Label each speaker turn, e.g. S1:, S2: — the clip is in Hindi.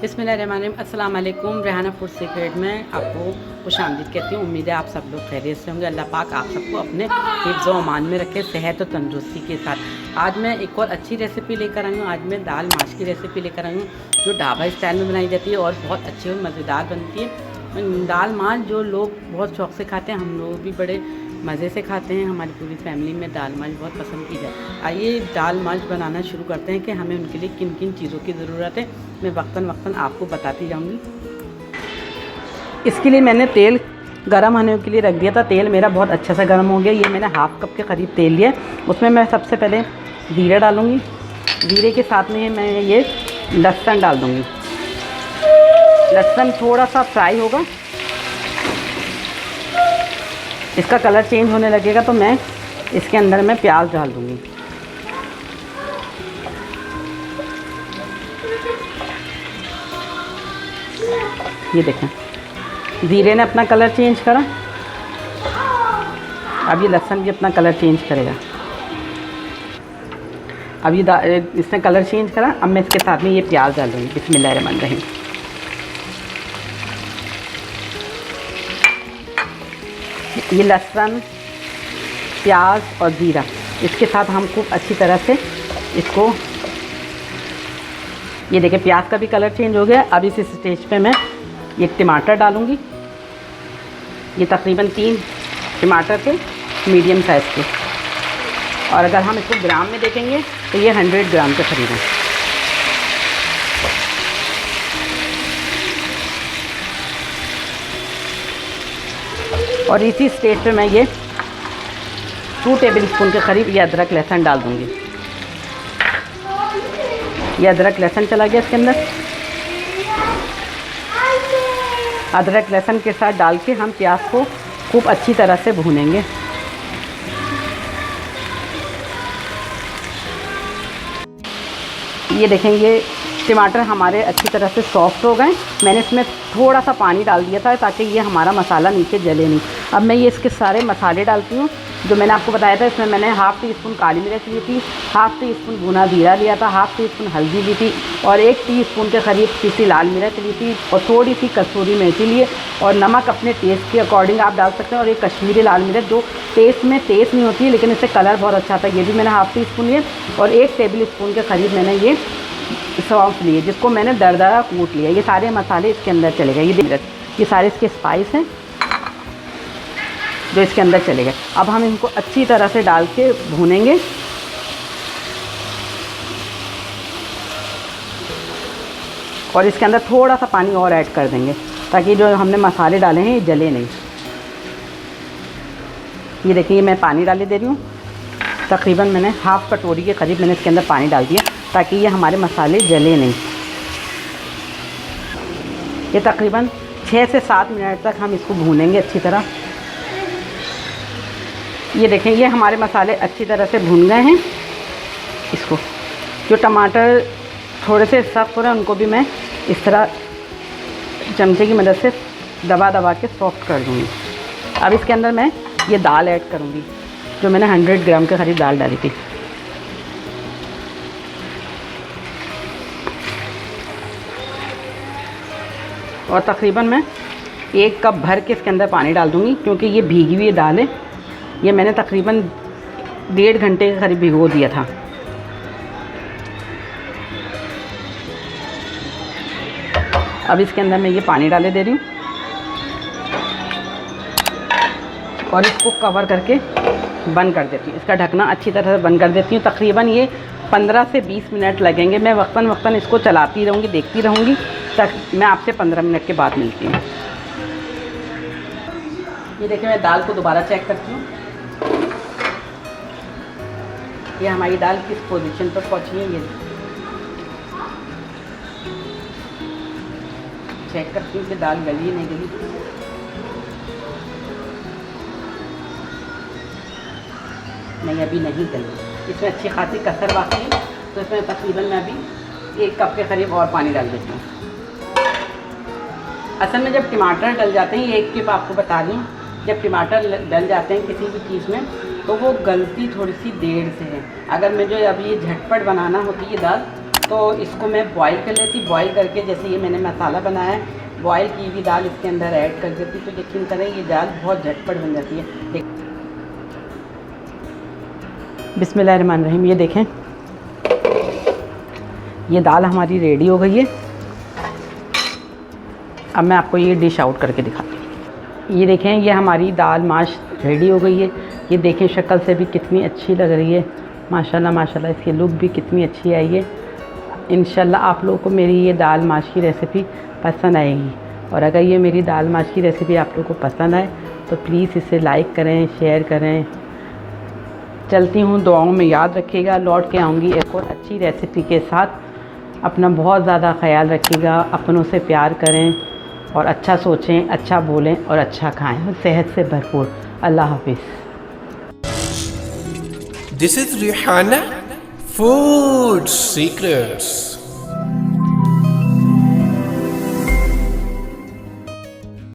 S1: बिस्मिल्लाहिर्रहमानिर्रहीम। अस्सलाम वालेकुम। रेहाना फूड सीक्रेट में आपको खुशामदीद कहती हूँ। उम्मीद है आप सब लोग खैरियत से होंगे। अल्लाह पाक आप सबको अपने हिफ्ज़ व अमान में रखे, सेहत और तंदुरुस्ती के साथ। आज मैं एक और अच्छी रेसिपी लेकर आई हूँ। आज मैं दाल माश की रेसिपी लेकर आई हूँ जो ढाबा स्टाइल में बनाई जाती है और बहुत अच्छी और मज़ेदार बनती है। दाल माश जो लोग बहुत शौक़ से खाते हैं, हम लोग भी बड़े मज़े से खाते हैं। हमारी पूरी फैमिली में दाल माश बहुत पसंद की जाए। आइए दाल माश बनाना शुरू करते हैं कि हमें उनके लिए किन किन चीज़ों की ज़रूरत है, मैं वक्तन वक्तन आपको बताती जाऊंगी। इसके लिए मैंने तेल गरम होने के लिए रख दिया था। तेल मेरा बहुत अच्छा सा गरम हो गया। ये मैंने हाफ़ कप के करीब तेल लिया। उसमें मैं सबसे पहले जीरा डालूँगी। जीरे के साथ में मैं ये लहसुन डाल दूँगी। लहसुन थोड़ा सा फ्राई होगा, इसका कलर चेंज होने लगेगा तो मैं इसके अंदर मैं प्याज डाल दूँगी। ये देखें, ज़ीरे ने अपना कलर चेंज करा। अब ये लहसुन भी अपना कलर चेंज करेगा। अब ये इसने कलर चेंज करा। अब मैं इसके साथ में ये प्याज डाल दूँगी। बिस्मिल्लाहिर्रहमानिर्रहीम। ये लहसुन, प्याज और ज़ीरा, इसके साथ हम खूब अच्छी तरह से इसको, ये देखिए प्याज का भी कलर चेंज हो गया। अब इस स्टेज पे मैं ये टमाटर डालूँगी। ये तकरीबन 3 टमाटर थे मीडियम साइज़ के, और अगर हम इसको ग्राम में देखेंगे तो ये 100 ग्राम के करीब है। और इसी स्टेज पे मैं ये 2 टेबल स्पून के करीब ये अदरक लहसुन डाल दूँगी। ये अदरक लहसुन चला गया इसके अंदर। अदरक लहसुन के साथ डाल के हम प्याज को खूब अच्छी तरह से भूनेंगे। ये देखें, ये टमाटर हमारे अच्छी तरह से सॉफ्ट हो गए। मैंने इसमें थोड़ा सा पानी डाल दिया था ताकि ये हमारा मसाला नीचे जले नहीं। अब मैं ये इसके सारे मसाले डालती हूँ जो मैंने आपको बताया था। इसमें मैंने हाफ़ टी स्पून काली मिर्च ली थी, हाफ़ टी स्पून भुना जीरा लिया था, हाफ़ टी स्पून हल्दी ली थी, और 1 टीस्पून के करीब पीसी लाल मिर्च ली थी, और थोड़ी सी कसूरी मेथी लिए, और नमक अपने टेस्ट के अकॉर्डिंग आप डाल सकते हैं। और एक कश्मीरी लाल मिर्च जो टेस्ट में तेज़ नहीं होती है लेकिन इससे कलर बहुत अच्छा आता है, ये भी मैंने हाफ़ टी स्पून लिए। और 1 टेबल स्पून के करीब मैंने ये सौंफ लिए जिसको मैंने दरदरा कूट लिया। ये सारे मसाले इसके अंदर चले गए। ये सारे इसके स्पाइस हैं जो इसके अंदर चले गए। अब हम इनको अच्छी तरह से डाल के भूनेंगे। और इसके अंदर थोड़ा सा पानी और ऐड कर देंगे ताकि जो हमने मसाले डाले हैं ये जले नहीं। ये देखिए, मैं पानी डाले दे रही हूँ। तकरीबन मैंने हाफ़ कटोरी के करीब मैंने इसके अंदर पानी डाल दिया ताकि ये हमारे मसाले जले नहीं। ये तकरीबन 6 से 7 मिनट तक हम इसको भूनेंगे अच्छी तरह। ये देखें, ये हमारे मसाले अच्छी तरह से भून गए हैं। इसको जो टमाटर थोड़े से सख्त हो रहे हैं उनको भी मैं इस तरह चमचे की मदद से दबा दबा के सॉफ्ट कर दूँगी। अब इसके अंदर मैं ये दाल ऐड करूँगी जो मैंने 100 ग्राम के करीब दाल डाली थी। और तकरीबन मैं 1 कप भर के इसके अंदर पानी डाल दूँगी क्योंकि ये भीगी हुई दाल है। ये मैंने तकरीबन 1.5 घंटे के करीब भिगो दिया था। अब इसके अंदर मैं ये पानी डाले दे रही हूँ और इसको कवर करके बंद कर देती हूँ। इसका ढकना अच्छी तरह से बंद कर देती हूँ। तकरीबन ये 15 से 20 मिनट लगेंगे। मैं वक्तन वक्तन इसको चलाती रहूँगी, देखती रहूँगी तक मैं आपसे 15 मिनट के बाद मिलती हूँ। ये देखिए, मैं दाल को दोबारा चेक करती हूँ। ये हमारी दाल किस पोजीशन पर पहुँची है ये चेक करती हूँ कि दाल गली नहीं गली। नहीं, अभी नहीं गली। इसमें अच्छी खासी कसर बाकी है तो इसमें तकरीबन मैं अभी 1 कप के करीब और पानी डाल देती हूँ। असल में जब टमाटर डल जाते हैं, ये एक टिप आपको बता दूँ, जब टमाटर डल जाते हैं किसी भी चीज़ में तो वो गलती थोड़ी सी देर से है। अगर मैं जो अभी ये झटपट बनाना होती है दाल तो इसको मैं बॉईल कर लेती। बॉईल करके जैसे ये मैंने मसाला बनाया है, बॉईल की हुई दाल इसके अंदर ऐड कर देती, तो यकीन करें ये दाल बहुत झटपट बन जाती है। बिस्मिल्लाहिर्रहमानिर्रहीम, ये देखें ये दाल हमारी रेडी हो गई है। अब मैं आपको ये डिश आउट करके दिखाती हूँ। ये देखें ये हमारी दाल माश रेडी हो गई है। ये देखें शक्ल से भी कितनी अच्छी लग रही है, माशाल्लाह माशाल्लाह। इसकी लुक भी कितनी अच्छी आई है। इंशाल्लाह आप लोगों को मेरी ये दाल माश की रेसिपी पसंद आएगी। और अगर ये मेरी दाल माश की रेसिपी आप लोगों को पसंद आए तो प्लीज़ इसे लाइक करें, शेयर करें। चलती हूँ, दुआओं में याद रखिएगा। लौट के आऊँगी एक और अच्छी रेसिपी के साथ। अपना बहुत ज़्यादा ख्याल रखिएगा, अपनों से प्यार करें और अच्छा सोचें, अच्छा बोलें और अच्छा खाएं और सेहत से भरपूर। अल्लाह हाफिज़।
S2: This is Rihanna Food Secrets.